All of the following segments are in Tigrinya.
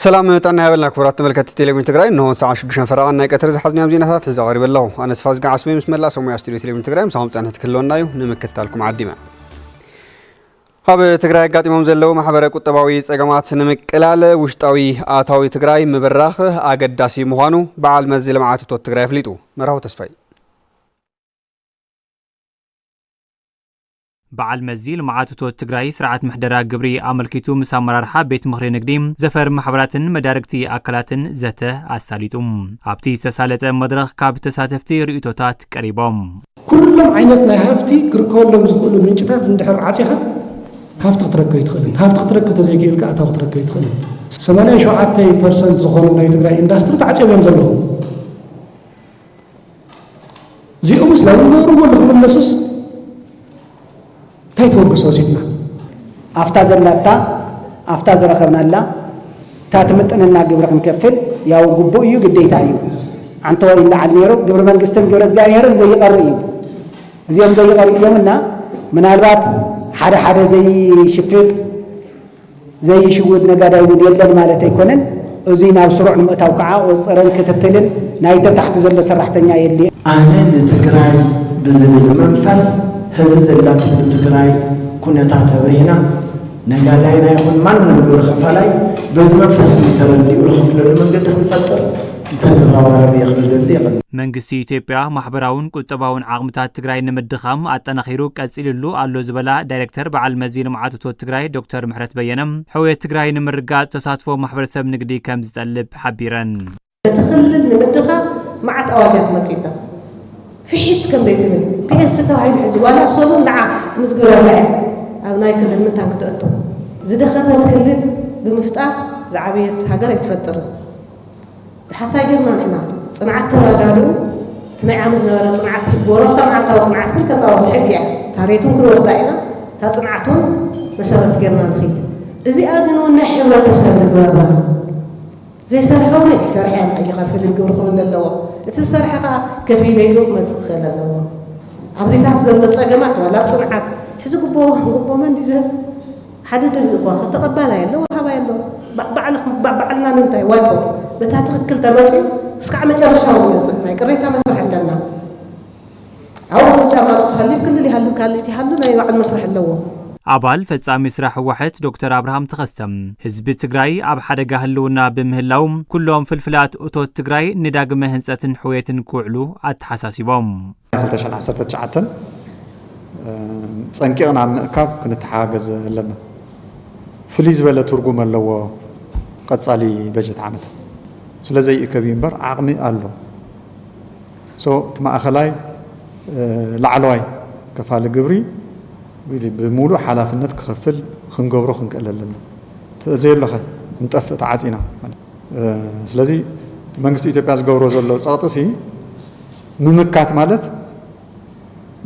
سلام طنا يبلنا كبرات ملكة التلفزيون تجري إنه ساعة شدشنا فرقنا نايك ترز حزني أمزينة هات الزواري بالله أنا سفاز قاع اسمي بسم الله سومي أشتري تلفزيون تجري مساهم تانه تكلون نايو نمكت لكم عديمة هذا تجري قاتي ممزلو محبرة كتباوي تجمعات نمكلالة وشتاوي آتاوي تجري مبرخ أجد داسي مهانو بعد مزيل معات توت تجري فليتو مراه تسفي بعل مزيل معاتو تجراي سرعة محدرة جبري عمل كيتو مسامرار حبيت مخرين قديم زفر محبراتن مداركتي أكلاتن زته الساليتم عبتي تسالة مدرخ كاب تساتفتي رؤيتوتات قريبهم كلهم عينتنا هافتي كركولهم زخولهم من جتات ندحر عاتيها هافت تركو يدخلن هافت تركو تزيكي لك أتاو تركو يدخلن 87% زخولهم ناي تجراي اندستري تعاتيهم يمزلهم زي مسلم نورو ولا ملسوس تايتو بسوسيتنا أفتى زلتا أفتى زرخنا لا تاتمتنا جبرك مكفل يا وجبو يو قديتا يو عن طوال إلا عنيرو جبر من قستم جبر زاهر زي قريب زيهم زي قريب يومنا من البات حدا زي شفيق زي شود نجدا يود يلدن مالته يكونن وزينا بسرعة متوقعة وصرن كتتلن نايته تحت زل سرحتنا يلي أنا نتقرأ بزل المنفس هذا زلات التجراي كنا تعتبرينا نجادينا يكون من نقول خفلاي بس ما فسني ترى اللي يقول خفلا من قد دخل فترة تنرى عربي يخرج اللي منجسي إثيوبيا محبراون كتباون عقمتات تجراي نمدخام أتناخيرو كأسئلة على زبالة دايركتور بعل مزيل معاتو تجراي دكتور محرت بينم حوي تجراي نمرقات تصادفو محبر سب نقدي كم زتقلب حبيرا تخلل نمدخام معت أواجهات مزيدة في حيت كم بيتمن بين ستة وعيد حزي ولا صوم نعم مسجون ولا أو نايك اللي من تانك تقطع زي دخلنا تكلم بمفتاح زعبية هجر يتفتر حتى جرنا إحنا صنعت رجالو صنع مزنا صنعت بورفتا معرفتا وصنعت كل كذا وتحقيا تاريتون كل وصلنا تصنعتون مسألة جرنا نخيد إذا أجنوا نحن لا تسلم بابا زي سرحوني سرحان أجي خافل الجور خلنا اللوا تسرحها كفيل يجوك مسخ اللوا عبزي تحفظ الصجمات ولا صنعت حزق قبوا من ديزل حدد القوا تقبلها يلا وحبا يلا بعلنا ننتهي وايفو بتاتكل تماشي اسكع مجرشاو يصنع قريتها مسرح عندنا أول جامعة تخلي كل اللي هلو كان اللي تحلو ناي بعد مسرح اللوا عبال فصامي سراح واحد دكتور ابراهام تخستم حزب تجراي اب حدقه هلونا بمهلاوم كلهم فلفلات اوتوت تجراي نداغم هنصتن حويتن كوعلو اتحساسيبهم 2019 صنقينا مكاب كنتحاجز لنا فليز بلا ترجم اللو قصالي بجت عمت سلازي كبيمبر عقمي الله سو تماخلاي لعلواي كفال جبري بمولو حلافنت كخفل خنقبرو خنقللنا زي لخ نطف تعازينا سلازي منግስት ኢትዮጵያ ዝገብሮ ዘሎ ጸጥሲ ምምካት ማለት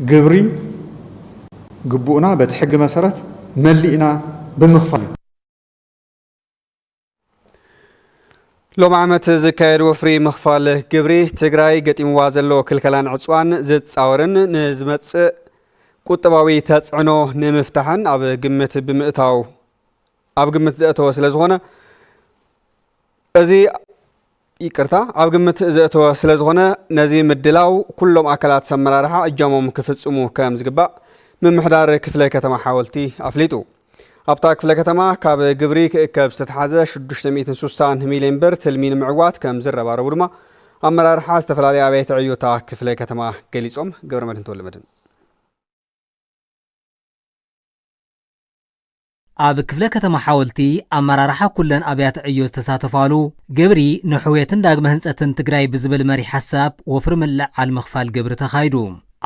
ግብሪ ግቡና በትሕጊ መሰረት መሊእና ብምኽፋል ሎም ዓመት ዝካየድ ወፍሪ ምኽፋል ግብሪ ትግራይ ገጢምዋ ዘሎ ክልከላን ዕፅዋን ዝጻወርን ንዝመጽእ ቁጠባዊ ተጽዕኖ ንምፍታሕን ኣብ ግምት ብምእታው ኣብ ግምት ዘእተወ ስለዝኾነ እዚ ይቅርታ ኣብ ግምት ዘእተወ ስለዝኾነ ነዚ ምድላው ኩሎም ኣካላት ሰመራርሓ እጃሞም ክፍጽሙ ከም ዝግባእ ምምሕዳር ክፍለ ከተማ ሓወልቲ ኣፍሊጡ ኣብታ ክፍለ ከተማ ካብ ግብሪ ክእከብ ዝተተሓዘ 660 ሚልዮን ብር ትልሚ ንምዕዋት ከም ዝረባረቡ ድማ ኣመራርሓ ዝተፈላለየ ኣብያተ ዕዮታ ክፍለ ከተማ ገሊጾም ገብረመድህን ተወልመድን ኣብ ክፍለ ከተማ ሓወልቲ ኣመራርሓ ኩለን ኣብያተ ዕዮ ዝተሳተፋሉ ግብሪ ንሕውየትን ዳግመ ህንፀትን ትግራይ ብዝብል መሪ ሓሳብ ወፍሪ ምልዓል ምኽፋል ግብሪ ተኻይዱ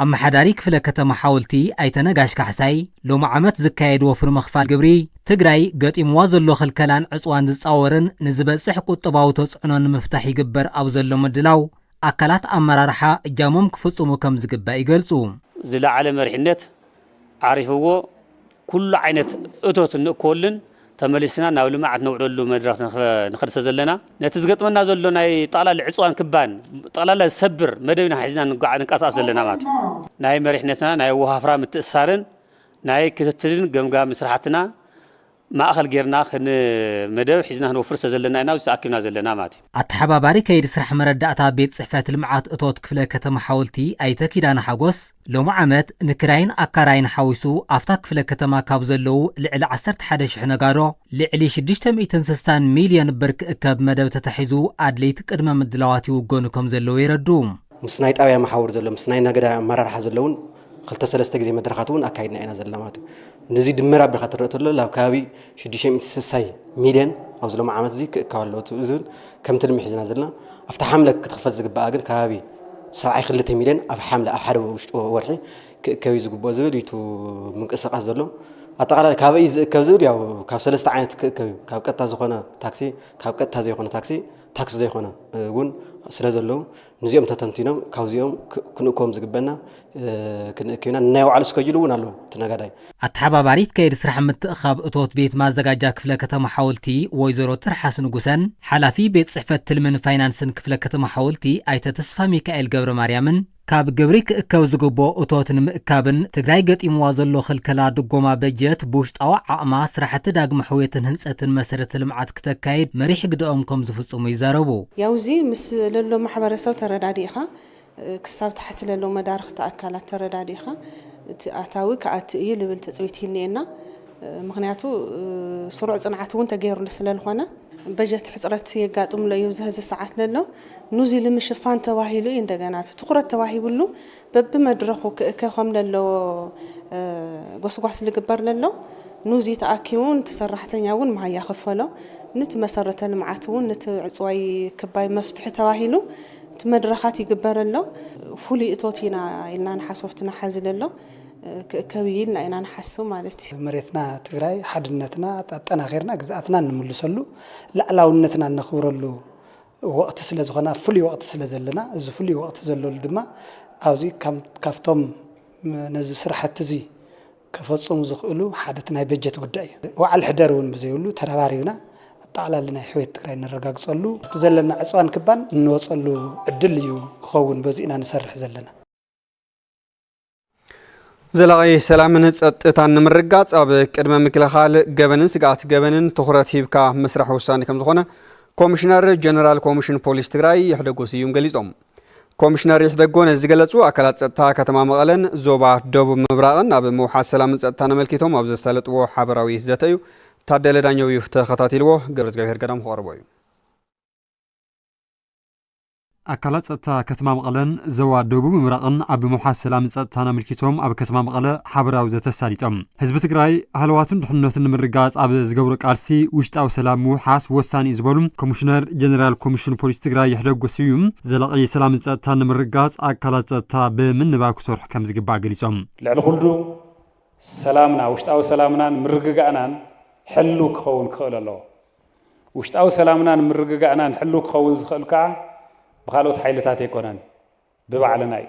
ኣመሓዳሪ ክፍለ ከተማ ሓወልቲ ኣይተነጋሽ ካሕሳይ ሎሚ ዓመት ዝካየድ ወፍሪ ምኽፋል ግብሪ ትግራይ ገጢምዋ ዘሎ ክልከላን ዕፅዋን ዝጻወርን ንዝበጽሕ ቁጠባዊ ተጽዕኖ ንምፍታሕ ይግበር ኣብ ዘሎ ምድላው ኣካላት ኣመራርሓ እጃሞም ክፍጽሙ ከም ዝግባእ ይገልጹ ዝለዓለ መሪሕነት ዓሪፍዎ كل عينت أتوت نقولن تملسنا ناول ما عدنا وعلو مدرك نخرس زلنا نتزقط منا زلنا طالع العصوان كبان طالع السبر مدينا حزنا نقعد نقصاص زلنا مات ناي مريحنتنا ناي وهافرا متأثرن ناي كتترين جمجا مسرحتنا ማእኸል ጌርና ክን መደብ ሒዝና ክንወፍር ዘለና ኢና ዝተኣኪብና ዘለና ማለት እዩ ኣተሓባባሪ ከይዲ ስራሕ መረዳእታ ቤት ጽሕፈት ልምዓት እቶት ክፍለ ከተማ ሓወልቲ ኣይተ ኪዳነ ሓጎስ ሎሚ ዓመት ንክራይን ኣካራይን ሓዊሱ ኣፍታ ክፍለ ከተማ ካብ ዘለው ልዕሊ 11,000 ነጋዶ ልዕሊ 660 ሚልዮን ብር ክእከብ መደብ ተታሒዙ ኣድለይቲ ቅድመ ምድላዋት ይውገኑ ከም ዘለው ይረዱ ምስ ናይ ጣብያ መሓወር ዘሎ ምስ ናይ ነገዳ ኣመራርሓ ዘለውን 2-3 ግዜ መድረኻት እውን ኣካይድና ኢና ዘለና ማለት እዩ ነዚ ድምር ኣቢልካ ትርአ ተሎ ኣብ ከባቢ 660 ሚልዮን ኣብ ዝሎሚ ዓመት እዚ ክእከብ ኣለዎ ዝብል ከምቲ ልሚ ሒዝና ዘለና ኣብቲ ሓምለ ክትኽፈል ዝግባእ ግን ከባቢ 72 ሚልዮን ኣብ ሓምለ ኣብ ሓደ ውሽጢ ወርሒ ክእከብ ዝግባእ ዝብል ይቱ ምንቅስቓስ ዘሎ ኣጠቃላይ ካብ እዩ ዝእከብ ዝብል ያው ካብ 3 ዓይነት ክእከብ ካብ ቀጥታ ዝኾነ ታክሲ ካብ ቀጥታ ዘይኮነ ታክሲ ዘይኮነ እውን ስለ ዘለው ንዚኦም ተተንቲኖም ካብዚኦም ክንእከም ዝግበና ክንእከብና ናይ ባዕሉ ስከጅሉ እውን ኣለዎ ተነጋዳይ ኣተሓባባሪት ከይዲ ስራሕ ምትእኻብ እቶት ቤት ማዘጋጃ ክፍለ ከተማ ሓወልቲ ወይዘሮ ትርሓስ ንጉሰን ሓላፊ ቤት ጽሕፈት ትልምን ፋይናንስን ክፍለ ከተማ ሓወልቲ ኣይተ ተስፋ ሚካኤል ገብረ ማርያምን ካብ ግብሪ ክእከብ ዝግቦ እቶት ንምእካብን ትግራይ ገጢምዋ ዘሎ ክልከላ ድጎማ በጀት ብውሽጣዊ ዓቕማ ስራሕቲ ዳግመ ሕውየትን ህንፀትን መሰረተ ልምዓት ክትካየድ መሪሕ ግድኦም ከም ዝፍጽሙ ይዛረቡ ያውዚ ምስ ለሎ ማሕበረሰብ ተረዳዲእኻ ክሳብ ታሕቲ ለሎ መዳርኽቲ ኣካላት ተረዳዲእኻ እቲ ኣታዊ ከኣቲ እዩ ልብል ተፅቢት ይልኒአና ምክንያቱ ስሩዕ ጽንዓት እውን ተገይሩሉ ስለዝኾነ በጀት ሕፅረት የጋጥምሎ እዩ ዝህዚ ሰዓት ለሎ ኑዚ ንምሽፋን ተባሂሉ እንደገና ትኩረት ተዋሂብሉ በብመድረኹ ከም ለሎ ጎስጓስ ዝግበር ለሎ ኑዚ ተኣኪቡን ተሰራሕተኛ እውን ማህያ ክፈሎ ነቲ መሰረተ ልምዓት እውን ነቲ ዕፅዋይ ክባይ መፍትሒ ተባሂሉ እቲ መድረኻት ይግበረሎ ፍሉይ እቶት ኢና ኢልና ንሓሶፍትና ሓዝለሎ ከቢልና ኢና ንሓስብ ማለት እዩ መሬትና ትግራይ ሓድነትና ኣጠናኺርና ግዛኣትና ንምልሰሉ ላዕላውነትና ነኽብረሉ ወቅቲ ስለ ዝኾነ ፍሉይ ወቅቲ ስለ ዘለና እዚ ፍሉይ ወቅቲ ዘለሉ ድማ ኣብዚ ካፍቶም ነዚ ስራሕቲ እዚ ከፈጽሙ ዝኽእሉ ሓደት ናይ በጀት ጉዳይ እዩ ዋዕል ሕደር እውን ብዘይብሉ ተረባሪብና ኣጠቃላሊ ናይ ሕውየት ትግራይ ንረጋግፀሉ እቲ ዘለና ዕፅዋን ክባን እንወፀሉ ዕድል እዩ ክኸውን በዚእና ንሰርሕ ዘለና ዘላቂ ሰላምን ጸጥታን ንምርጋጽ ኣብ ቅድመ ምክልኻል ገበንን ስጋኣት ገበንን ትኹረት ሂብካ መስራሕ ውሳኔ ከም ዝኾነ ኮሚሽነር ጀነራል ኮሚሽን ፖሊስ ትግራይ ይሕደጎ ስዩም ገሊጾም ኮሚሽነር ይሕደጎ ነዚ ገለጹ ኣካላት ጸጥታ ከተማ መቐለን ዞባ ደቡብ ምብራቕን ኣብ ምውሓዝ ሰላምን ጸጥታን ኣመልኪቶም ኣብ ዘሳለጥዎ ሓበራዊ ዘተ እዩ ታደለ ዳኛው እዩ ተኸታቲልዎ ገብረ እግዚአብሔር ገዳም ክቐርቦ እዩ ኣካላት ጸጥታ ከተማ መቐለን ዞባ ደቡብ ምብራቕን ኣብ ምውሓዝ ሰላምን ጸጥታን ኣመልኪቶም ኣብ ከተማ መቐለ ሓበራዊ ዘተሳሊጦም ህዝቢ ትግራይ ሃለዋትን ድሕንነትን ንምርጋጽ ኣብ ዝገብሮ ቃልሲ ውሽጣዊ ሰላም ምውሓስ ወሳኒ እዩ ዝበሉ ኮሚሽነር ጀነራል ኮሚሽን ፖሊስ ትግራይ ይሕደጎስ እዩ ዘላቂ ሰላምን ጸጥታን ንምርጋጽ ኣካላት ጸጥታ ብምንባብ ክሰርሑ ከም ዝግባእ ገሊጾም ልዕሊ ኩሉ ሰላምና ውሽጣዊ ሰላምናን ምርግጋእናን ሕሉ ክኸውን ክኽእል ኣለዎ ውሽጣዊ ሰላምናን ምርግጋእናን ሕሉ ክኸውን ዝኽእል ከዓ بخالوت حيلتات يكونن ببعلناي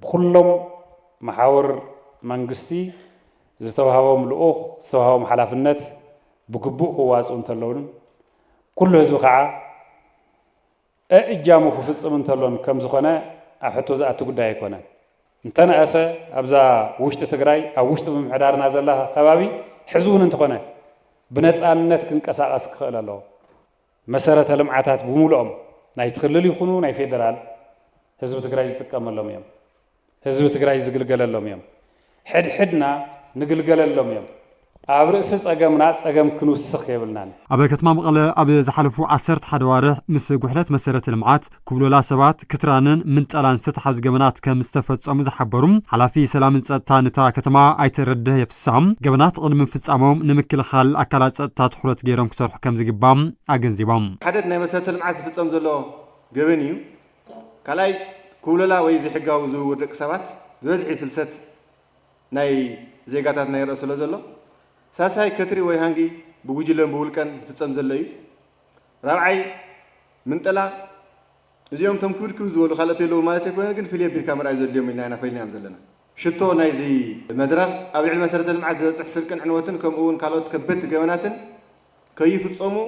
بكلهم محاور منغستي زتوهاوم لؤخ زتوهاوم حلافنت بكبوك واسون تلون كل هزب خعا اجامو خفصم تلون كم زخونه احتو زاتو غدا يكونن انتنا اسا ابزا وشت تግራይ او وشت بمحدارنا زلا خبابي حزون انتخونه بنصانت كنقساقس كخلالو مسارة لمعاتات بمولهم ናይ ትክልል ይኹኑ ናይ ፌደራል ህዝቢ ትግራይ ዝጥቀመሎም እዮም ህዝቢ ትግራይ ዝግልገለሎም እዮም ሕድሕድና ንግልገለሎም እዮም ኣብ ርእሲ ጸገምና ጸገም ክንውስኽ የብልናን ኣብ ከተማ መቐለ ኣብ ዝሓለፉ 11 ወርሕ ምስ ጉሕለት መሰረተ ልምዓት ክብሎላ ሰባት ክትራንን ምንጠላን ዝተሓዙ ገበናት ከም ዝተፈጸሙ ዝሓበሩም ሓላፊ ሰላምን ጸጥታ ነታ ከተማ ኣይተረድህ የፍሳም ገበናት ቅድሚ ፍጻሞም ንምክልኻል ኣካላት ጸጥታ ትኹረት ገይሮም ክሰርሑ ከም ዝግባም ኣገንዚቦም ሓደት ናይ መሰረተ ልምዓት ዝፍጸም ዘሎ ገበን እዩ ካልኣይ ክብሎላ ወይ ዝሕጋዊ ዝውውር ደቂ ሰባት ብበዝሒ ፍልሰት ናይ ዜጋታት ናይ ርእሱ ዘሎ ساساي كتري ويهانجي بوجلن بولكن تفصم زلي رابعي منطلا زيوم تمكور كوزولو خالتي لو مالتي كون كن فيلم بالكاميرا يزليوم لنا انا فيلم زلنا شتو نايزي مدرخ ابي علم مسرته المعز بصح سلكن عنوتن كم اون كالوت كبت جماناتن كيف تصومو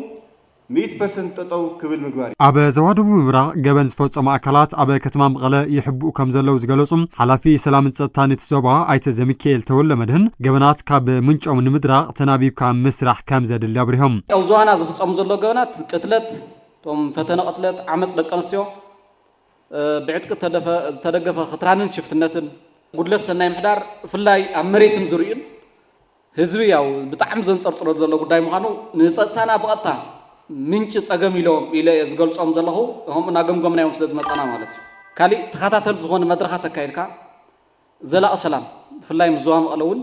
100% ጠጠው ክብል ምግባር ኣብ ዞባ ደቡብ ምብራቕ ገበን ዝፈጸሙ ኣካላት ኣብ ከተማ መቐለ ይሕብኡ ከም ዘለዉ ዝገለጹ ሓላፊ ሰላምን ጸጥታን እቲ ዞባ ኣይተ ዘሚካኤል ተወልደ መድህን ገበናት ካብ ምንጮም ንምድራቕ ተናቢብካ ምስራሕ ከም ዘድሊ ኣብሪሆም ኣብ ዞባና ዝፍጸሙ ዘሎ ገበናት ቅትለት ቶም ፈተነ ቅትለት ዓመፅ ደቂ ኣንስትዮ ብዕጥቂ ተደገፈ ክትራንን ሽፍትነትን ጉድለት ሰናይ ምሕዳር ብፍላይ ኣብ መሬትን ዝርኡን ህዝቢ ያው ብጣዕሚ ዘንጸርጽሮ ዘሎ ጉዳይ ምዃኑ ንጸጥታና ብቐጥታ ምንጭ ጸገም ኢሎም ኢለ ዝገልጾም ዘለኹ እሆም እናገምገምናዮም ስለ ዝመጸና ማለት እዩ ካሊእ ተኸታተል ዝኾነ መድረኻት ተካይድካ ዘላቒ ሰላም ብፍላይ ምስ ዞባ መቐለ እውን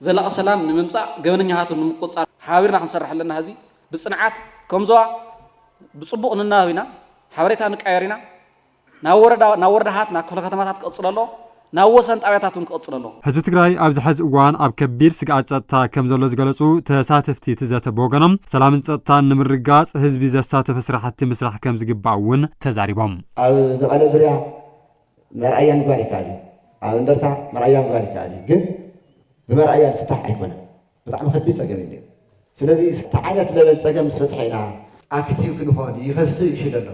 ዘላቒ ሰላም ንምምጻእ ገበነኛታት ንምቁጻር ሓቢርና ክንሰርሕ ኣለና ህዚ ብጽንዓት ከም ዞባ ብጽቡቕ ንናበቢና ሓበሬታ ንቃየር ኢና ናብ ወረዳታት ናብ ክፍለ ከተማታት ክቕጽል ኣሎ ናብ ወሰን ጣብያታቱን ክቕጽል ኣሎ ህዝቢ ትግራይ ኣብዚ ሕዚ እዋን ኣብ ከቢድ ስግኣት ጸጥታ ከም ዘሎ ዝገለጹ ተሳተፍቲ ትዘተ ብወገኖም ሰላምን ጸጥታን ንምርጋጽ ህዝቢ ዘሳተፈ ስራሕቲ ምስራሕ ከም ዝግባእ እውን ተዛሪቦም ኣብ መቐለ ዙርያ መርኣያ ምግባር ይከኣል እዩ ኣብ እንደርታ መርኣያ ምግባር ይከኣል እዩ ግን ብመርኣያ ንፍታሕ ኣይኮነን ብጣዕሚ ከቢድ ፀገም እዩ ስለዚ እቲ ዓይነት ለበል ፀገም ምስ በፅሐ ኢና ኣክቲቭ ክንኾን ይፈስቲ ይሽል ኣሎ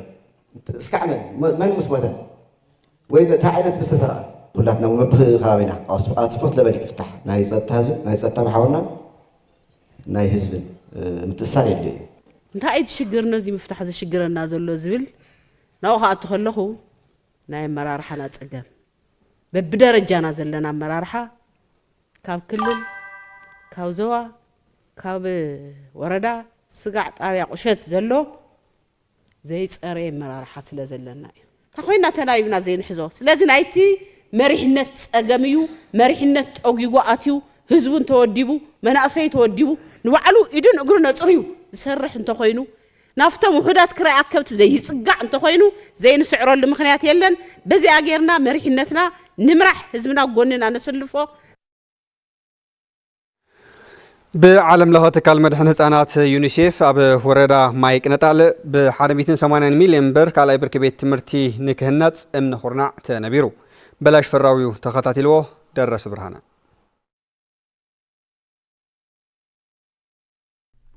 እስካዕ መን ምስ ሞተ ወይ እቲ ዓይነት ምስ ተሰርዐ ኩላትና ብኸባቢና ኣስፖርት ለበል ይፍታሕ ናይ ፀጥታ ህዝቢ ናይ ፀጥታ ማሕበርና ናይ ህዝብን ምትእስሳር የድሊ እዩ እንታይ እቲ ሽግር ነዚ ምፍታሕ ዝሽግረና ዘሎ ዝብል ናብኡ ከኣቱ ከለኹ ናይ ኣመራርሓና ፀገም በብደረጃና ዘለና ኣመራርሓ ካብ ክልል ካብ ዞባ ካብ ወረዳ ስጋዕ ጣብያ ቁሸት ዘሎ ዘይፀረየ ኣመራርሓ ስለ ዘለና እዩ ታኾይና ተናቢብና ዘይንሕዞ ስለዚ ናይቲ መሪሕነት ፀገም እዩ መሪሕነት ጠጊጉ ኣትዩ ህዝቡን ተወዲቡ መናእሰይ ተወዲቡ ንባዕሉ ኢድን እግሩን ነፅርዩ ዝሰርሕ እንተኾይኑ ናፍቶም ውሕዳት ክራይ ኣከብቲ ዘይፅጋዕ እንተኾይኑ ዘይንስዕረሉ ምክንያት የለን በዚኣ ጌርና መሪሕነትና ንምራሕ ህዝብና ጎንና ነስልፎ بعالم لها تكال مدحن هزانات يونيسيف أب وردا مايك نتال بحرميتين 80 مليون بر كالاي بركبيت تمرتي نكهنات امن خورنا تنبيرو بلاش فراويو تخطاتي لو درس برهانا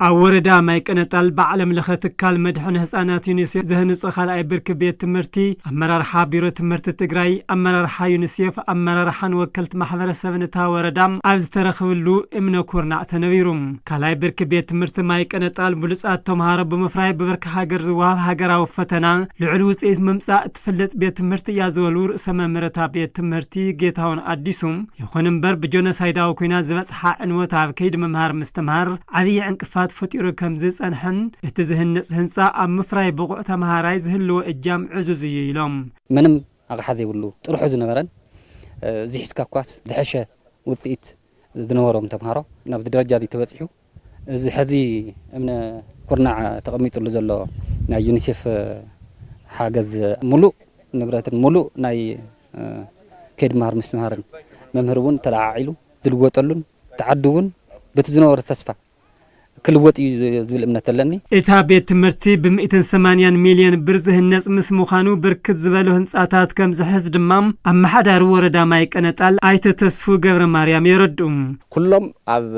أوردا مايك نتال بعالم لها تكال مدحن هزانات يونيسيف زهنس خالاي بركبيت تمرتي أمرار حابيرو تمرت تقراي أمرار حا يونيسيف أمرار حان وكلت محبر سبنتا وردام أبز ترخولو امن خورنا تنبيروم كالاي بركبيت تمرت مايك نتال بلسات تمهار بمفراي ببرك هاجر زواب هاجراو فتنا لعلوس إذ ممسا تفلت بيت تمرت يازولور سما مرتا بيت تمرتي جيتاون أديسوم يخونن بر بجونا سايداو كوينا زبس حق انوتا كيد ممهار مستمهار عبي عنكفات فتيرو كمزيس أنحن اتزهنس هنسا أم مفراي بقوع تمهاراي زهلو الجام عزوزي يلوم منم أغحازي ولو تروحو زنبران زي حسكاكوات دحشة وثيت زنورهم تمهارو نابد درجة دي تبثحو زي حزي من كورناع تقميتو اللي زلو نا يونيسيف حاجز ملو نبرات ملو ناي كيد مهار مستمهارن ممهرون تلعاعيلو زلوطلون تعدون بتزنور تسفى كل وقت يزول امنة لني إتابة تمرتي ب180 مليون برزه الناس مسموخانو بركت زبالو هنساتات كم زحز دمام أما حدا وردا مايك أنتال آيت تسفو قبر مريم يردهم كلهم عب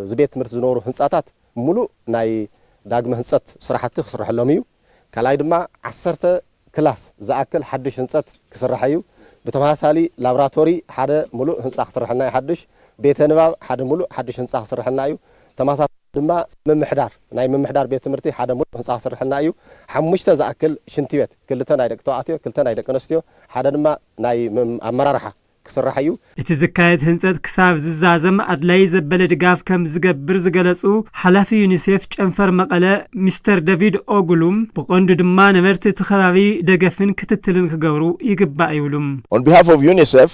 زبيت تمرت زنورو هنساتات ملو ناي داقم هنسات صراحة صراحة لوميو كلاي دما عصرت كلاس زاكل حدش هنسات كسرحيو بتماسالي لابراتوري حدا ملو هنساخ صرحنا حدش بيت نباب حدا ملو حدش هنساخ صرحنا يو تماسات دما ممحدار ناي ممحدار بيت تمرتي حدا مو هنصاح سرحنا ايو حمشته زاكل شنتي بيت كلتا ناي دكتواتيو كلتا ناي دكنستيو حدا دما ناي امرارحه كسرحيو اتزكايت هنصت كساب زازم ادلاي زبل دغاف كم زغبر زغلصو حلافي يونيسيف چنفر مقله مستر دافيد اوغلوم بقوند دما نمرت تخبابي دغفن كتتلن كغبرو يغبا ايولم. On behalf of UNICEF,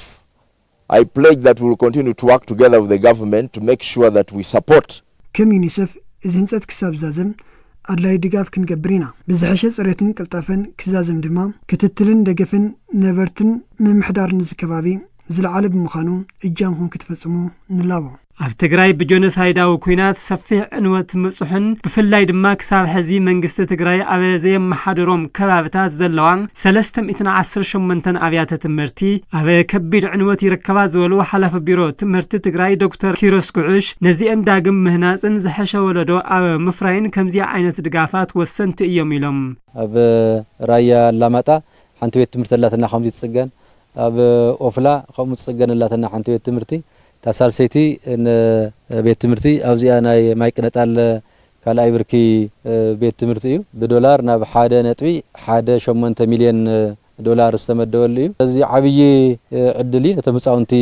I pledge that we will continue to work together with the government to make sure that we support كم يونيسف إذا كساب زازم أدلاي دقاف كن قبرينا بزحشة صريتن كالطافن كزازم دمام كتتلن دقفن نبرتن من محدار نزكبابي ዝለዓለ ብምዃኑ እጃምኩም ክትፈጽሙ ንላቦ ኣብ ትግራይ ብጆኖሳይዳዊ ኩናት ሰፊሕ ዕንወት ምጽሕን ብፍላይ ድማ ክሳብ ሕዚ መንግስቲ ትግራይ ኣብ ዘየመሓደሮም ከባቢታት ዘለዋ 318 ኣብያተ ትምህርቲ ኣብ ከቢድ ዕንወት ይርከባ ዝበሉ ሓላፊ ቢሮ ትምህርቲ ትግራይ ዶክተር ኪሮስ ጉዑሽ ነዚአን ዳግም ምህናጽን ዝሐሸ ወለዶ ኣብ ምፍራይን ከምዚ ዓይነት ድጋፋት ወሰንቲ እዮም ኢሎም ኣብ ራያ ላማጣ ሓንቲ ቤት ትምህርቲ ኣላትና ከምዚ ትጽገን ኣብ ኦፍላ ከምኡ ትጽገን ኣላትና ሓንቲ ቤት ትምህርቲ ታሳልሰይቲ ቤት ትምህርቲ ኣብዚኣ ናይ ማይ ቅነጣል ካልኣይ ብርኪ ቤት ትምህርቲ እዩ ብዶላር ናብ 1.18 ሚልዮን ዶላር ዝተመደበሉ እዩ እዚ ዓብይ ዕድል እዩ ነቶም ህፃውንቲ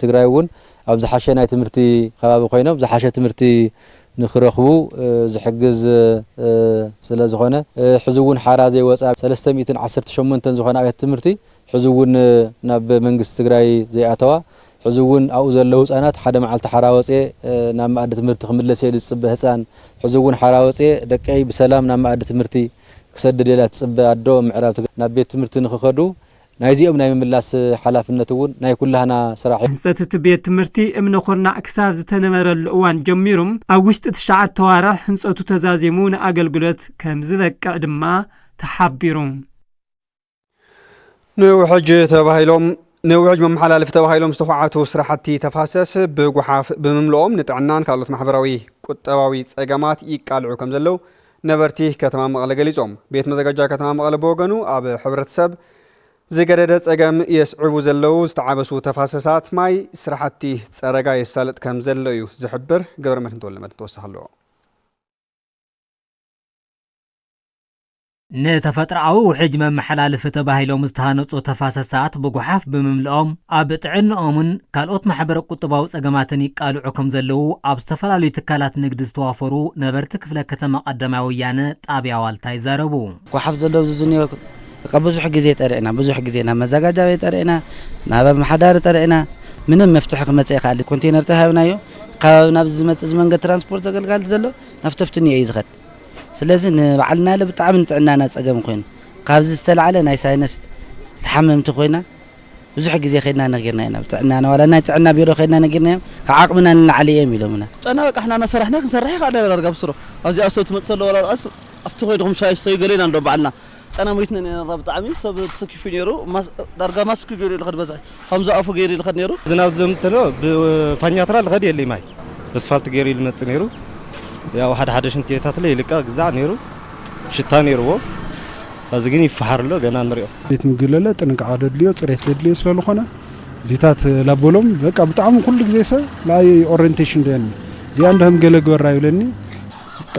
ትግራይ እውን ኣብ ዝሓሸ ናይ ትምህርቲ ከባቢ ኮይኖም ዝሓሸ ትምህርቲ ንኽረኽቡ ዝሕግዝ ስለ ዝኾነ ሕዚ እውን ሓራ ዘይወፃ 318 ዝኾነ ኣብያተ ትምህርቲ ሕዚ እውን ናብ መንግስቲ ትግራይ ዘይኣተዋ ሕዚ እውን ኣብኡ ዘለዉ ህፃናት ሓደ መዓልቲ ሓራ ወፅኤ ናብ ማእዲ ትምህርቲ ክምለስ የሉ ዝፅበ ህፃን ሕዚ እውን ሓራ ወፅኤ ደቀይ ብሰላም ናብ ማእዲ ትምህርቲ ክሰድድ የላ ትፅበ ኣዶ ምዕራብ ትግራይ ናብ ቤት ትምህርቲ ንኽኸዱ ናይዚኦም ናይ ምምላስ ሓላፍነት እውን ናይ ኩላህና ስራሕ ህንፀት እቲ ቤት ትምህርቲ እምነ ኩርናዕ ክሳብ ዝተነበረሉ እዋን ጀሚሩም ኣብ ውሽጢ 9 ወርሕ ህንፀቱ ተዛዚሙ ንኣገልግሎት ከም ዝበቅዕ ድማ ተሓቢሩ ንውሕጅ ተባሂሎም ንውሕጅ መመሓላለፊ ተባሂሎም ዝተኳዓቱ ስራሕቲ ተፋሰስ ብጉሓፍ ብምምልኦም ንጥዕናን ካልኦት ማሕበራዊ ቁጠባዊ ፀገማት ይቃልዑ ከም ዘለው ነበርቲ ከተማ መቐለ ገሊጾም ቤት መዘጋጃ ከተማ መቐለ በወገኑ ኣብ ሕብረተሰብ ዝገደደ ፀገም የስዕቡ ዘለው ዝተዓበሱ ተፋሰሳት ማይ ስራሕቲ ፀረጋ የሳልጥ ከም ዘሎ እዩ ዝሕብር ገብረመድህን ተወለመድ ተወሳኸለዎ ንተፈጥሮኣዊ ውሕጅ መመሓላለፊ ተባሂሎም ዝተሃነጹ ተፋሰሳት ብጉሓፍ ብምምልኦም ኣብ ጥዕንኦምን ካልኦት ማሕበረ ቁጠባዊ ፀገማትን ይቃልዑ ከም ዘለው ኣብ ዝተፈላለዩ ትካላት ንግዲ ዝተዋፈሩ ነበርቲ ክፍለ ከተማ ቀዳማይ ወያነ ጣብያ ዋልታ ይዛረቡ ጉሓፍ ዘለው ዝዝንዮ ብዙሕ ግዜ ጠሪዕና ብዙሕ ግዜ ናብ መዘጋጃ ቤት ጠሪዕና ናብ መሓዳሪ ጠሪዕና ምንም መፍትሒ ክመጽእ ይኽእል ኮንቴነር ተሃብናዮ ካብ ናብ ዝመጽእ መንገዲ ትራንስፖርት ዘገልግል ዘሎ ናፍተፍትኒ እዩ ዝኸድ ስለዚህ ንባዕልና ለብጣዕሚ ንጥዕናና ፀገም ኮይኑ ካብዚ ዝተልዓለ ናይ ሳይነስ ተሓመምቲ ኮይና ብዙሕ ግዜ ኸድና ነጊርና ኢና ጥዕናና ወላ ናይ ጥዕና ቢሮ ኸድና ነጊርና ከዓቅምና ንላዕሊ እዮም ኢሎምና ጨና በቃ احنا ሰራሕና ክንሰርሕ ይኻለ ዳርጋ ብስሮ ኣብዚ ኣሰብ ትመጽእ ወላ ኣስ ኣብቲ ኮይድኩም ሻይ ሰይ ገሌና እንዶ ባዕልና ጨና ሞይትና ብጣዕሚ ሰብ ተሰኪፉ ነይሩ ዳርጋ ማስክ ገይሩ ልኸድ በዛ ከምዚ ኣፉ ገይሩ ልኸድ ነይሩ ዝናብ ዘምተኖ ብፋኛትራ ልኸድ የለይ ማይ ኣስፋልት ገይሩ ልመጽእ ነይሩ ያው ሓደ ሽንቲታት ላይ ልቃ ግዛዕ ነይሩ ሽታ ነይሩዎ እዚ ግን ይፈሓርሎ ገና ንሪኦ ቤት ምግለለ ጥንቃ ደድልዮ ጽሬት ደድልዮ ስለዝኾነ ዚታት ላቦሎም በቃ ብጣዕሚ ኩሉ ግዜ ሰብ ላይ ኦሪየንቴሽን ደን ዚያ እንደም ገለግበራ ይብለኒ በቃ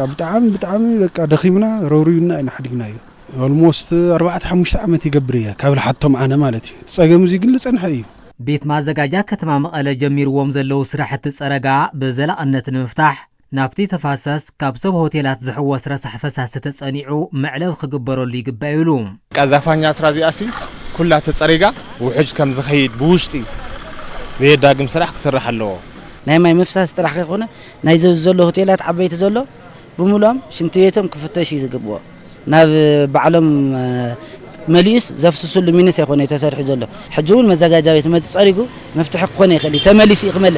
ብጣዕሚ በቃ ደኺምና ረውሪዩና አይናሕዲግና እዩ ኦልሞስት 4-5 ዓመት ይገብር እያ ካብ ልሓቶም ኣነ ማለት እዩ ፀገም እዚ ግን ልጸንሐ እዩ ቤት ማዘጋጃ ከተማ መቐለ ጀሚርዎም ዘለው ስራሕቲ ፀረጋ ብዘላቕነት ንምፍታሕ ናብቲ ተፋሰስ ካብ ሰብ ሆቴላት ዝሕወስ ረሳሕ ፈሳሲ ተጸኒዑ መዕለብ ክግበረሉ ይግባእ ኢሉ ቀዛፋኛ ስራ ዚኣሲ ኩላ ተጸሪጋ ውሕጅ ከም ዝኸይድ ብውሽጢ ዘየዳግም ስራሕ ክስራሕ ኣለዎ ናይ ማይ ምፍሳስ ጥራሕ ከይኮነ ናይ ዘሎ ሆቴላት ዓበይቲ ዘሎ ብምሎም ሽንቲ ቤቶም ክፍተሽ ይዝግብዎ ናብ ባዕሎም መሊስ ዘፍስሱሉ ሚንስ ይኮነ ተሰርሕ ዘሎ ሕጂውን መዘጋጃ ቤት መጽሪጉ መፍትሕ ኮነ ይኽእል ተመሊስ ይኽመል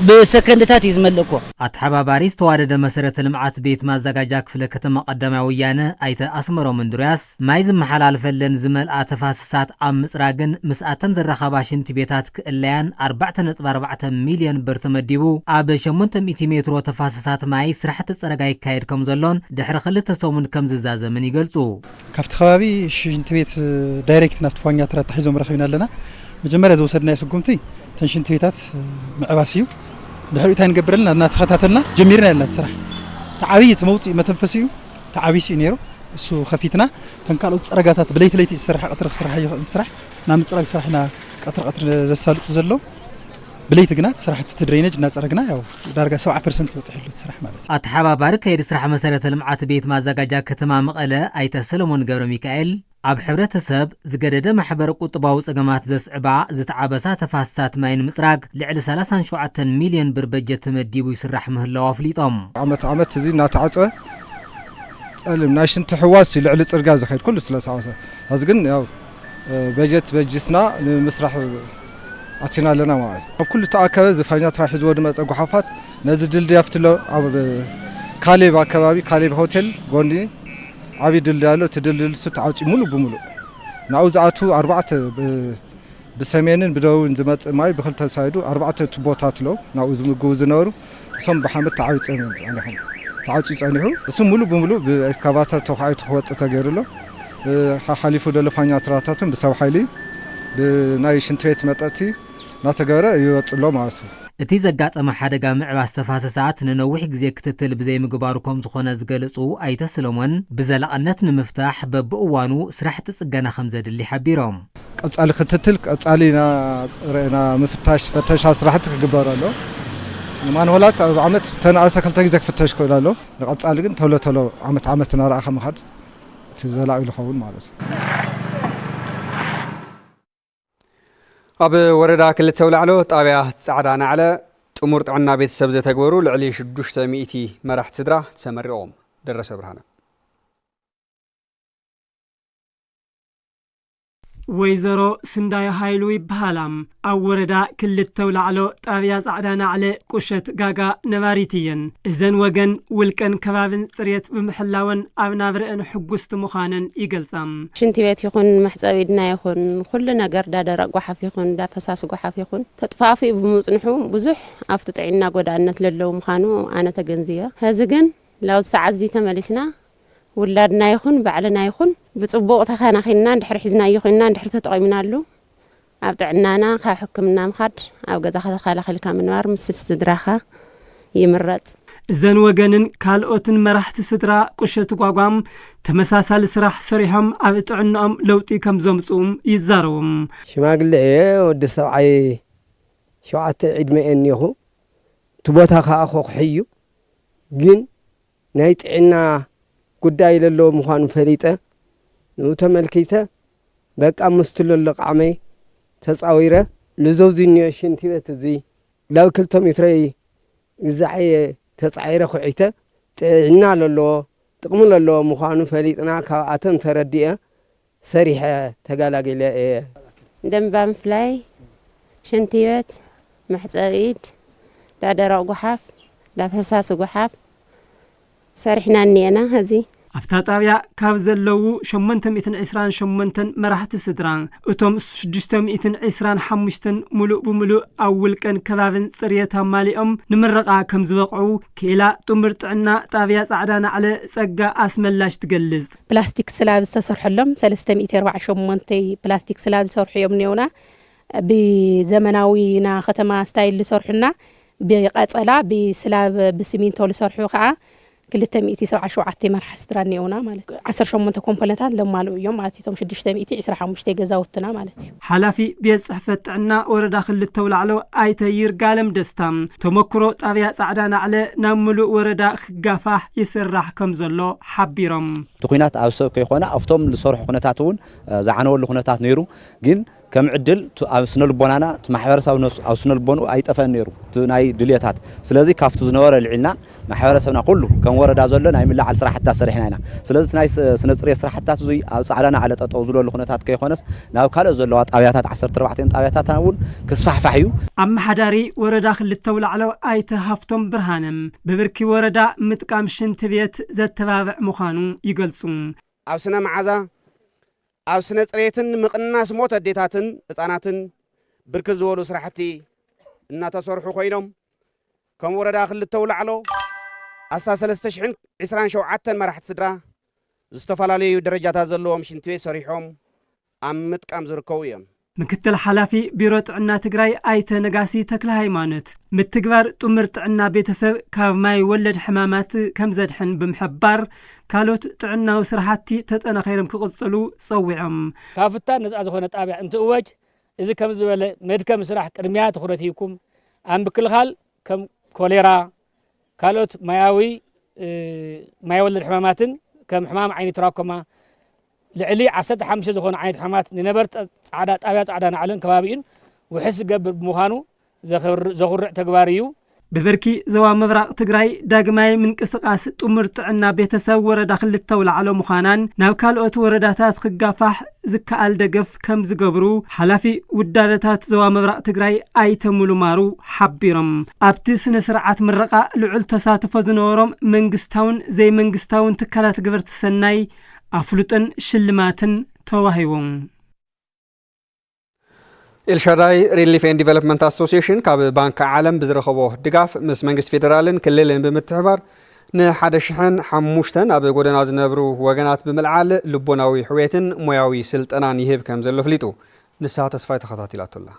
በሰከንድታት ይዝመልእኮ ኣተሓባባሪ ዝተዋደደ መሰረተ ልምዓት ቤት ማዘጋጃ ክፍለ ከተማ ቀዳማይ ወያነ ኣይተ ኣስመሮም እንድርያስ ማይ ዝመሓላለፈለን ዝመልኣ ተፋሰሳት ኣብ ምጽራግን ምስኣተን ዘረኸባ ሽንቲ ቤታት ክእለያን 4.4 ሚልዮን ብር ተመዲቡ ኣብ 800 ሜትሮ ተፋሰሳት ማይ ስራሕቲ ፀረጋ ይካየድ ከም ዘሎን ድሕሪ 2 ሰሙን ከም ዝዛዘምን ይገልጹ ካብቲ ከባቢ ሽንቲ ቤት ዳይሬክት ናፍቲ ፋኛትራ ተሒዞም ረኺብና ኣለና መጀመርያ ዝወሰድና ስጉምቲ ተንሽንቲ ቤታት ምዕባስ እዩ ድሕሪኡ እንታይ ንገብር ኣለና እናተኸታተልና ጀሚርና ኣለና ስራሕ ተዓብይ መውፅኢ መተንፈሲ እዩ ተዓቢሲ እዩ ነይሩ እሱ ከፊትና ተንካልኦት ፀረጋታት ብለይቲ ለይቲ ዝስራሕ ቀጥሪ ክስራሕ ይኽእል ስራሕ ናብ ምፅራግ ስራሕና ቀጥሪ ዘሳልጡ ዘሎ ብለይቲ ግና ስራሕቲ ትድሬነጅ እናፀረግና ያው ዳርጋ 70% ወፅሕሉ ስራሕ ማለት እዩ ኣተሓባባሪ ከይዲ ስራሕ መሰረተ ልምዓት ቤት ማዘጋጃ ከተማ መቐለ ኣይተ ሰለሞን ገብረ ሚካኤል ኣብ ሕብረተሰብ ዝገደደ ማሕበረ ቁጠባዊ ፀገማት ዘስዕባ ዝተዓበሳ ተፋሰሳት ማይ ንምፅራግ ልዕሊ 37 ሚልዮን ብር በጀት ተመዲቡ ይስራሕ ምህላው ኣፍሊጦም ዓመት እዚ እናተዓፀ ፀልም ናይ ሽንቲ ሕዋስ ልዕሊ ፅርጋ ዝኸይድ ኩሉ ስለተዓወሰ እዚ ግን ያው በጀትና ንምስራሕ أتينا لنا معي بكل تأكد زفانيات راح يزود مزق وحفات نزل دلدي يفتلو أو كاليب أكبابي كاليب هوتيل قولي عبيد اللي تدلل ست عاوتي ملو بملو نعوز عاتو 4 بسمينن بدون زمت ماي بخلت سايدو 4 تبوتات له نعوز مجوز نورو سم بحمد تعاوت أمين عليهم تعاوت يعنيه بس ملو بملو بإسكافاتر توحيد خوات تغيرله حليفو دلفانيات راتاتن بسو حيلي بناي شنتويت متأتي ناتجارة يوصلوا معه እቲ ዘጋጠመ ሓደጋ ምዕባስ ተፋሰሳት ንነዊሕ ግዜ ክትትል ብዘይ ምግባሩኩም ዝኾነ ዝገልጹ ኣይተ ሰሎሞን ብዘላቕነት ንምፍታሕ በብእዋኑ ስራሕቲ ጽገና ከም ዘድሊ ሓቢሮም ቀጻሊ ክትትል ቀጻሊና ርአና ምፍታሽ ፈተሻ ስራሕቲ ክግበረሎ ማንሆላት ኣብ ዓመት ተናእሰ ክልተ ግዜ ክፍተሽ ክእላሎ ንቀጻሊ ግን ቶሎ ቶሎ ዓመት ናርኣኸ ምኻድ ዘላቒሉ ይኸውን ማለት እዩ ኣብ ወረዳ ክልተ ውላዕሎ ጣብያ ጻዕዳ ናዕለ ጥሙር ጥዕና ቤተሰብ ዘተግበሩ ልዕሊ 600 መራሕቲ ስድራ ተሰመሪቖም ደረሰ ብርሃነ ወይዘሮ ስንዳይ ሃይሉ ይበሃላም ኣብ ወረዳ ክልተ ውላዕሎ ጣብያ ጻዕዳ ናዕለ ቁሸት ጋጋ ነባሪትየን እዘን ወገን ውልቀን ከባብን ጽሬት ብምሕላወን ኣብ ናብረአን ሕጉስቲ ምዃነን ይገልጻም ሽንቲ ቤት ይኹን መሕጸቢድና ይኹን ኩሉ ነገር ዳደረቅ ጓሓፍ ይኹን ዳፈሳስ ጓሓፍ ይኹን ተጥፋፊ ብምጽንሑ ብዙሕ ኣብቲ ጥዕና ጎዳነት ለለው ምዃኑ ኣነ ተገንዝየ ሕዚ ግን ላው ሰዓት ዚ ተመሊስና ولادنا يخون بعلنا يخون بتصبغ تخانا خينا ندحر حزنا يخونا ندحر تطقيمنالو ابطعنانا خا حكمنا مخد او غدا خلا خلك منوار مسس تدراخا يمرط زن وغنن كالوتن مرحت سدرا قشت غواغام تمساسال سراح سريهم ابطعنام لوطي كم زمصوم يزاروم شماغل ود سبعي شوعت عدمئن يخو تبوتا خا اخو خيو جن نايطعنا ጉዳይ ለለው ምዃኑ ፈሊጠ ነው ተመልክተ በቃ መስተለለቅ ዓመይ ተጻዊረ ለዘውዚን ሽንቲ ቤት እዚ ላው 2 ሜትር ግዛይ ተጻይረ ኹዒተ ጥዕና ለለው ጥቅሙ ለለው ምዃኑ ፈሊጥና ካብ አተም ተረዲአ ሰሪሐ ተጋላገለ ደምባ ምፍላይ ሽንቲ ቤት محصبيد دادرا غحاف لافساس غحاف سرحنا نينا هذه أبتا طابيا كاب زلو 828 مراحت سدران اتوم 625 ملؤ بملؤ اول كان كبابن صريتا ماليهم نمرقا كم زبقعو كيلا تمرطعنا طابيا صعدانا على صقا اسملاش تجلز بلاستيك سلاب تسرحلهم 348 بلاستيك سلاب سرحيهم نيونا بزمناوينا ختما ستايل لسرحنا بقصلا بسلاب بسمينتو لسرحو خا كلتا 177 مرحله سترانيونا مالك 18 كومبوننتات لمالو يوم مالتيتهم 625 غزاوتنا مالتي حلافي بيت صحفت عنا وردا خلتو لعلو ايتير قالم دستام تمكرو طابيا صعدانا على نملو وردا خغافح يسرح كم زلو حبيرم تخينات اوسو كيخونا افتم لصرح خنتاتون زعنو لخنتات نيرو جن كم عدل او سنل بونانا محبرساو او سنل بونو ايطفن نيرو ناي دليتات سلازي كافتو زنور العلنا محبرساونا كله كم وردا زلو ناي ملا على صراحتا سرحنا سلازي ناي سنصري صراحتا زي او صعدانا على ططو زلو لخنتات كيخونس ناو كالو زلو طابياتات 14 طابياتات ناون كسفحفحيو ام حداري وردا خلتو لعلو ايت هافتم برهانم ببركي وردا متقام شنت بيت زتبابع مخانو يقلصون او سنه معزا او سنه صريتن مقناس موت اديتاتن حصاناتن بركز زولو سرحتي እና ተሰርሑ ኮይኖም ከም ወረዳ ክልተው ላዕሎ ኣሳ 3027 መራሕቲ ስድራ ዝተፈላለዩ ደረጃታት ዘለዎም ሽንቲ ቤት ሰሪሖም ኣብ ምጥቃም ዝርከቡ እዮም ምክትል ሓላፊ ቢሮ ጥዕና ትግራይ ኣይተ ነጋሲ ተክለ ሃይማኖት ምትግባር ጥምር ጥዕና ቤተሰብ ካብ ማይ ወለድ ሕማማት ከም ዘድሕን ብምሕባር ካልኦት ጥዕናዊ ስራሕቲ ተጠናኺሮም ክቕጽሉ ጸዊዖም ካፍታ ነፃ ዝኾነ ጣብያ እንትእወጅ إذا كم زبالة مدكم سرح كرميات خرتيكم عم بكل حال كم كوليرا كالوت مايوي ما يولد الحماماتن كم حمام عيني تراكمة لعلي عسد حمشة زخون عين حمامات نبرت عادات أبيات عادنا علن كبابين وحس قبل بمخانو زخر تجباريو ببركي زوا مبرق تجراي داغماي من قسقاس طمر طعنا بيتسب وردا خلته ولعلو مخانان ناب كالኦት ወረዳታት خغافح ዝካአል ደገፍ ከም ዝገብሩ ሓላፊ ውዳበታት ዘዋ መብራቅ ትግራይ አይተሙሉ ማሩ ሓቢሮም ኣብቲ ስነ ስርዓት ምረቃ ልዑል ተሳትፎ ዝነበሮም መንግስታውን ዘይ መንግስታውን ትካላት ግብርት ሰናይ አፍሉጥን ሽልማትን ተዋሂቦም ኤልሻዳይ ሪሊፍ ኤንድ ዲቨሎፕመንት አሶሲዬሽን ካብ ባንክ ዓለም ብዝረኸቦ ድጋፍ ምስ መንግስት ፌደራልን ክልልን ብምትሕባር ن1500 ኣብ ጎደና ዝነብሩ ወገናት ብምልዓል ልቦናዊ ሕውየትን ሞያዊ ስልጠናን ይህብ ከም ዘሎ ፍሊጡ ንሳ ተስፋይ ተኸታቲላቶላ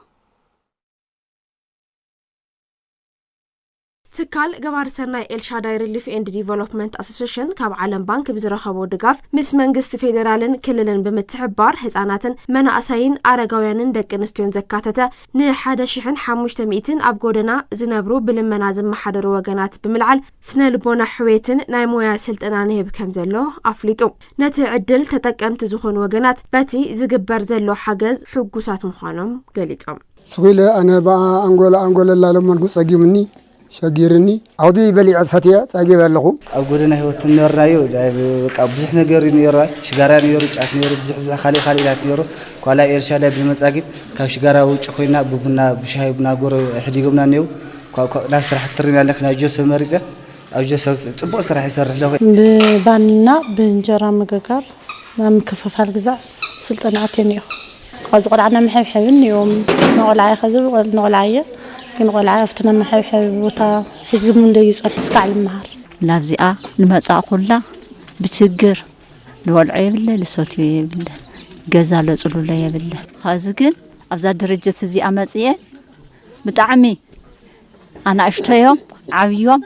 ትካል ገባር ሰናይ ኤልሻዳይ ሪሊፍ ኤንድ ዲቨሎፕመንት አሶሲዬሽን ካብ ዓለም ባንክ ብዝረኸቦ ድጋፍ ምስ መንግስት ፌደራልን ክልልን ብምትሕባር ህፃናትን መናእሰይን አረጋውያንን ደቂ ኣንስትዮን ዘካተተ ን1500 ኣብ ጎደና ዝነብሩ ብልመና ዝመሓደሩ ወገናት ብምልዓል ስነ ልቦና ሕውየትን ናይ ሞያ ስልጠናን ይህብ ከም ዘሎ ኣፍሊጡ ነቲ ዕድል ተጠቀምቲ ዝኾኑ ወገናት በቲ ዝግበር ዘሎ ሓገዝ ሕጉሳት ምዃኖም ገሊፆም ስጉለ ኣነ አንጎላ ላለመን ጉጸጊምኒ شجيرني عودي بلي عصاتيا صاغي بالخو اغودنا هيوت نيرايو بقى بزح ነገር نيراي شغارا نيرو ጫት نيرو بزح خالي ላት نيرو كوالا إرشاد بالمصاغيت ካብ شغارا ውጭ ኮይና ቡቡና ብሻይ ቡና ጎሮ ሕጂግምና ነው ላ ስራሕ ትሪና ለክና ጆስ መሪፀ ኣብ ጆስ ጽቡቅ ስራሕ ይሰርሕ له ባንና በእንጀራ መገጋር ናም ከፈፋል ግዛ ስልጠናት ነው ካዝ ቆልዓና መሐብሐብን يوم نقلعي خزب نقلعي كن قلعة أفتنا محب وتا حزب من ده يصير حسك على المهر لافزئة المساء كلها بتسجر الوضعية بالله لصوتي بالله جزالة صلولية بالله خازقين أفزاد درجة زي أمازية بتعمي أنا أشتيهم عويهم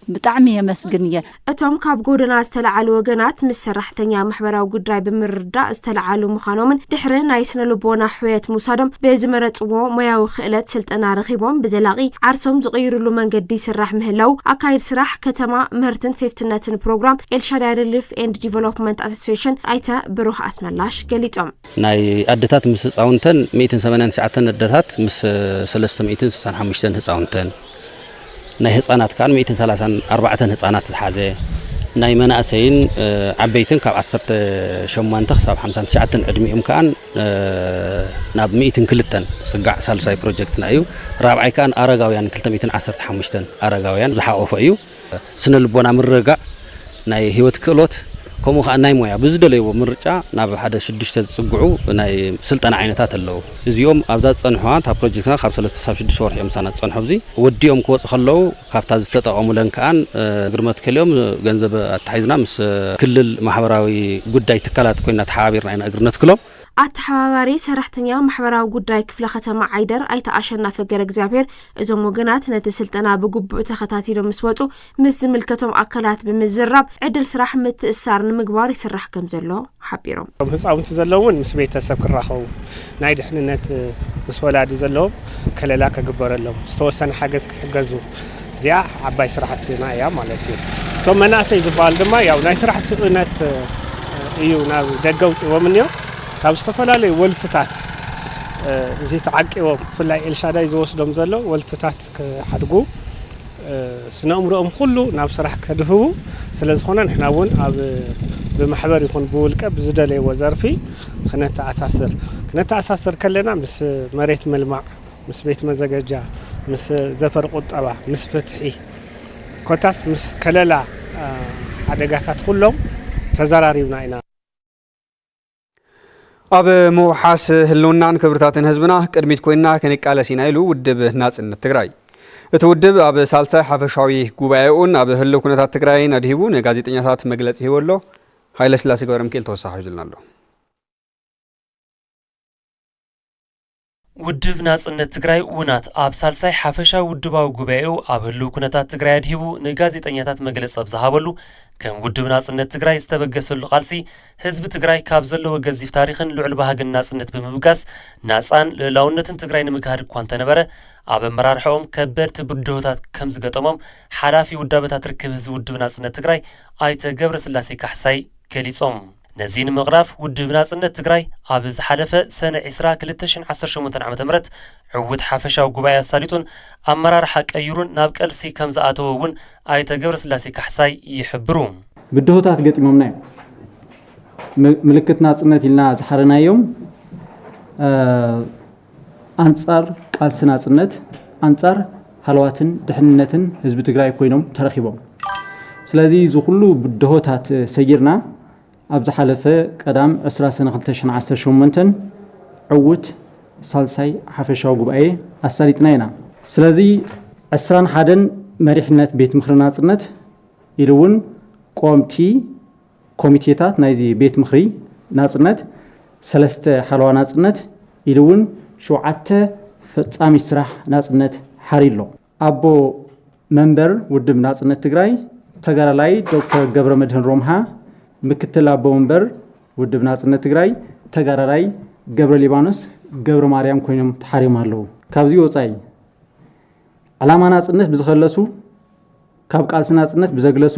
بتعمي مسجنية أتوم كاب جودنا استلعلو وجنات مسرحتنيا محبرة وجدراي بمردا استلعلو مخانومن دحرنا يسنا لبونا حويت مصادم بزمرت وميا وخلت سلطنا رخيبهم بزلاقي عرسهم زغيروا له من قد يسرح مهلو أكايد سرح كتما مرتن سيفتنتن بروجرام إلشاداي ريليف إند ديفلوبمنت أسوسيشن أيتا بروح اسم اللاش قليتهم ناي أدتات مس عونتن 180 ساعتن أدتات مس 365 ساعتن ናይ ህፃናት ካን 134 ህፃናት ዝሓዘ ናይ መናእሰይን ዓበይትን ካብ 18 ክሳብ 59 ዕድሚኦም ካን ናብ 102 ጽጋዕ ሳልሳይ ፕሮጀክት ናዩ ራብዓይ ካን አረጋውያን 215 አረጋውያን ዝሓቆፈ እዩ ስነ ልቦና ምረጋዕ ናይ ህይወት ክእሎት كم خا ناي مويا بزدليو مرجع ناب حدا شدشت تصقعو ناي سلطنا عينتات اللو زيوم ابزات صنحوان تا بروجيكتنا 36 شهور يوم سنه صنحو بزي وديوم كوص خلو كافتا زتطقمو لن كان غرمت كليوم ገንዘብ አታይዝና ምስ ክልል ማህበራዊ ጉዳይ ተካላት ኮይና ተሓባቢርና ኢና እግርነት ክሎም አተሐባባሪ ሰራሕተኛ ማህበራዊ ጉዳይ ክፍለ ከተማ አይደር አይታ አሸናፈ ገረ እግዚአብሔር እዞም ወገናት ነቲ ስልጠና በጉብኡ ተኸታቲሎም መስወጡ ምስ ዝምልከቶም አካላት በመዝራብ ዕድል ስራሕ ምትእሳር ንምግባር ይስራሕ ከም ዘሎ ሓቢሮም ህፃውንቲ ዘለውን ምስ ቤተሰብ ክራኸው ናይ ድሕንነት ምስ ወላዲ ዘለዎም ከለላ ከግበረሎም ዝተወሰነ ሓገዝ ክሕገዙ እዚኣ ዓባይ ስራሕትና እያ ማለት እዩ እቶም መናእሰይ ዝበሃል ድማ ያው ናይ ስራሕ ስእነት እዩ ናብ ደገ ውፅኦም እንዮ ካብ ዝተፈላለዩ ወልፍታት እዚ ተዓቂቦም ፍላይ ኤልሻዳይ ዝወስዶም ዘሎ ወልፍታት ክሓድጉ ስነምሮኦም ኩሉ ናብ ስራሕ ከድህቡ ስለዝኾነ ንሕና እውን ኣብ ብማሕበር ይኹን ብውልቀ ብዝደለይዎ ዘርፊ ክነተኣሳስር ከለና ምስ መሬት መልማዕ ምስ ቤት መዘገጃ ምስ ዘፈር ቁጠባ ምስ ፍትሒ ኮታስ ምስ ከለላ ሓደጋታት ኩሎም ተዘራሪብና ኢና ኣብ ምውሓስ ህልውናን ክብርታትን ህዝብና ቅድሚት ኮይና ከንቃለሲና ኢሉ ውድብ ናጽነት ትግራይ እቲ ውድብ ኣብ ሳልሳይ ሓፈሻዊ ጉባኤኡን ኣብ ህልው ኩነታት ትግራይ ኣድሂቡ ንጋዜጠኛታት መግለጺ ሂቦሎ ሃይለስላሴ ገብረሚካኤል ተወሳኺ ይዝልናሎ ውድብ ናጽነት ትግራይ ውናት ኣብ ሳልሳይ ሓፈሻዊ ውድባዊ ጉባኤኡ ኣብ ህልው ኩነታት ትግራይ ኣድሂቡ ንጋዜጠኛታት መግለጺ ዝሃበሉ ከም ውድብ ናጽነት ትግራይ ዝተበገሰሉ ቃልሲ ህዝቢ ትግራይ ካብ ዘለዎ ገዚፍ ታሪኽን ልዑል ባህግን ናጽነት ብምብጋስ ናጻን ልዕላውነትን ትግራይ ንምክሃድ እኳ እንተነበረ ኣብ ኣመራርሕኦም ከበድቲ ብድሆታት ከም ዝገጠሞም ሓላፊ ውዳበታት ርክብ ህዝቢ ውድብ ናጽነት ትግራይ ኣይተ ገብረ ስላሴ ካሕሳይ ገሊጾም ነዚን ምቕራፍ ውድብ ናጽነት ትግራይ ኣብ ዝሓለፈ ሰነ 2018 ዓ.ም ዕውት ሓፈሻዊ ጉባኤ ኣሳሊጡን ኣመራርሓ ቀይሩን ናብ ቃልሲ ከም ዝኣተወ እውን ኣይተ ገብረስላሴ ካሕሳይ ይሕብሩ። ብድሆታት ገጢሞምና ምልክት ናጽነት ኢልና ዝሓረናዮም አንጻር ቃልሲ ናጽነት አንጻር ሃልዋትን ድሕንነትን ህዝቢ ትግራይ ኮይኖም ተረኺቦም ስለዚ ዝኹሉ ብድሆታት ሰጊርና ኣብ ዝሓለፈ ቀዳም 2018 ዕውት ሳልሳይ ሓፈሻዊ ጉባኤ ኣሳሊጥና ኢና ስለዚ 21 መሪሕነት ቤት ምኽሪ ናጽነት ኢሉውን ቆምቲ ኮሚቴታት ናይዚ ቤት ምኽሪ ናጽነት 3 ሓለዋ ናጽነት ኢሉውን 7 ፈጻሚ ስራሕ ናጽነት ሓሪሎ ኣቦ መንበር ውድብ ናጽነት ትግራይ ተጋራላይ ዶክተር ገብረመድህን ሮምሃ ምክትል አቦ መንበር ውድብ ናጽነት ትግራይ ተጋራላይ ገብረ ሊባኖስ ገብረ ማርያም ኮይኖም ተሓሪም አለው ካብዚ ወጻይ ዓላማ ናጽነት ብዝኸለሱ ካብ ቃልሲ ናጽነት ብዘግለሱ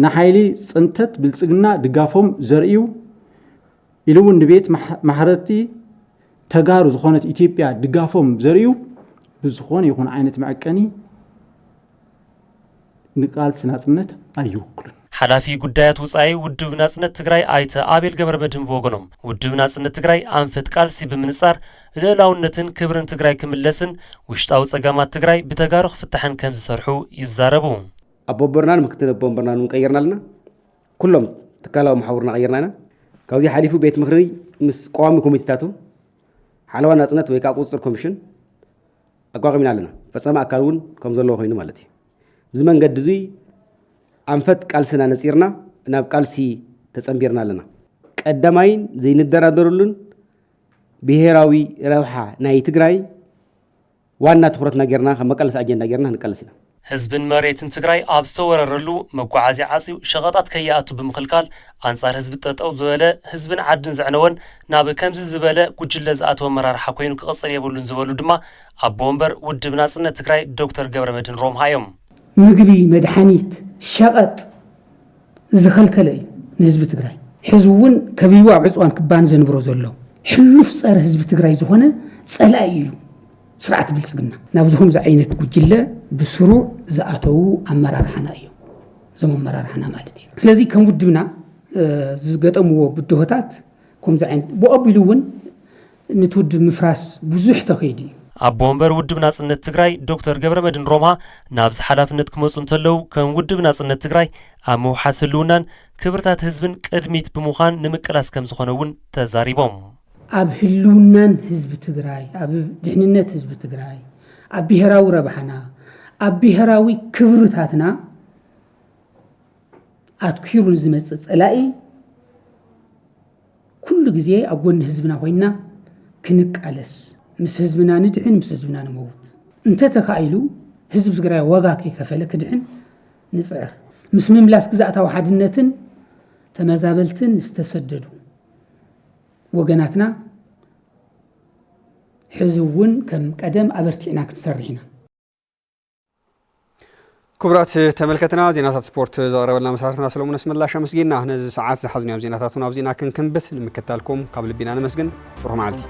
ንሓይሊ ጽንተት ብልጽግና ድጋፎም ዘርእዩ ኢሉውን ንቤት ማሕረቲ ተጋሩ ዝኾነት ኢትዮጵያ ድጋፎም ዘርእዩ ብዝኾነ ይኹን ዓይነት መዐቀኒ ንቃልሲ ናጽነት ኣይውክሉን። ሓላፊ ጉዳያት ውጻኢ ውድብ ናጽነት ትግራይ ኣይተ አቤል ገብረመድህን ብወገኖም ውድብ ናጽነት ትግራይ አንፈት ቃልሲ ብምንጻር ልዕላውነትን ክብርን ትግራይ ክምለስን ውሽጣዊ ጸገማት ትግራይ ብተጋሩ ክፍታሕን ከም ዝሰርሑ ይዛረቡ። አቦ በርናን ምክትል አቦ በርናን ቀይርናልና ኩሎም ተካላው ማሕበርና ቀይርናና ካብዚ ሓሊፉ ቤት ምኽሪ ምስ ቋሚ ኮሚቴታቱ ሓለዋ ናጽነት ወይ ከዓ ቁጽር ኮሚሽን አቋቂምና ኣለና ፈጸማ አካል እውን ከም ዘለዎ ኮይኑ ማለት እዩ ብዚ መንገዲ እዚ አንፈት ቃልስና ነጽርና ናብ ቃልሲ ተጸምቢርና ኣለና ቀዳማይን ዘይንደራደሩልን ብሄራዊ ረብሓ ናይ ትግራይ ዋና ትኩረትና ጌርና ከመቀልስ አጀንዳ ጌርና ንቀልስና ህዝብን መሬትን ትግራይ ኣብ ዝተወረረሉ መጓዓዝያ ዓጽዩ ሸቐጣት ከይኣቱ ብምኽልካል አንጻር ህዝቢ ጠጠው ዝበለ ህዝብን ዓድን ዝዕነወን ናብ ከምዚ ዝበለ ጉጅለ ዝኣተወ መራርሓ ኮይኑ ክቕጽል የብሉን ዝበሉ ድማ ኣቦ ወንበር ውድብ ናጽነት ትግራይ ዶክተር ገብረመድህን ሮምሃ እዮም። ምግቢ መድሓኒት ሸቐጥ ዝኸልከለ እዩ ንህዝቢ ትግራይ ሕዝቢ እውን ከቢቡ ኣብ ዕፅዋን ክባን ዘንብሮ ዘሎ ሕሉፍ ፀረ ህዝቢ ትግራይ ዝኾነ ጸላኢ እዩ ስርዓት ብልጽግና ናብዚኹም ዝዓይነት ጉጅለ ብስሩዕ ዝኣተዉ ኣመራርሓና እዩ እዞም ኣመራርሓና ማለት እዩ ስለዚ ከም ውድብና ዝገጠምዎ ብድሆታት ከምዚ ዓይነት ብቐቢሉ እውን ንትውድብ ምፍራስ ብዙሕ ተኸይዲ እዩ ኣቦ ወንበር ውድብ ናጽነት ትግራይ ዶክተር ገብረመድህን ሮምሃ ናብዚ ሓላፍነት ክመጹ እንተለዉ ከም ውድብ ናጽነት ትግራይ ኣብ ምውሓስ ህልውናን ክብርታት ህዝብን ቅድሚት ብምዃን ንምቅላስ ከም ዝኾነ እውን ተዛሪቦም ኣብ ህልውናን ህዝቢ ትግራይ ኣብ ድሕንነት ህዝቢ ትግራይ ኣብ ብሄራዊ ረብሓና ኣብ ብሄራዊ ክብርታትና ኣትኪሩን ዝመጽእ ጸላኢ ኩሉ ግዜ ኣብ ጎኒ ህዝብና ኮይና ክንቃለስ ምስ ህዝብና ንድሕን ምስ ህዝብና ንመውት እንተተኻኢሉ ህዝቢ ትግራይ ዋጋ ከይከፈለ ክድሕን ንጽዕር ምስ ምምላስ ግዛእታዊ ሓድነትን ተመዛበልትን ዝተሰደዱ ወገናትና ሕዚ እውን ከም ቀደም ኣበርቲዕና ክንሰርሕ ኢና ክቡራት ተመልከትና ዜናታት ስፖርት ዘቕረበልና መሳርትና ሰሎሞን ኣስመላሽ ኣመስጊና ነዚ ሰዓት ዝሓዝናዮም ዜናታት እውን ኣብዚና ክንክንብት ንምክታልኩም ካብ ልቢና ነመስግን ብሩህ መዓልቲ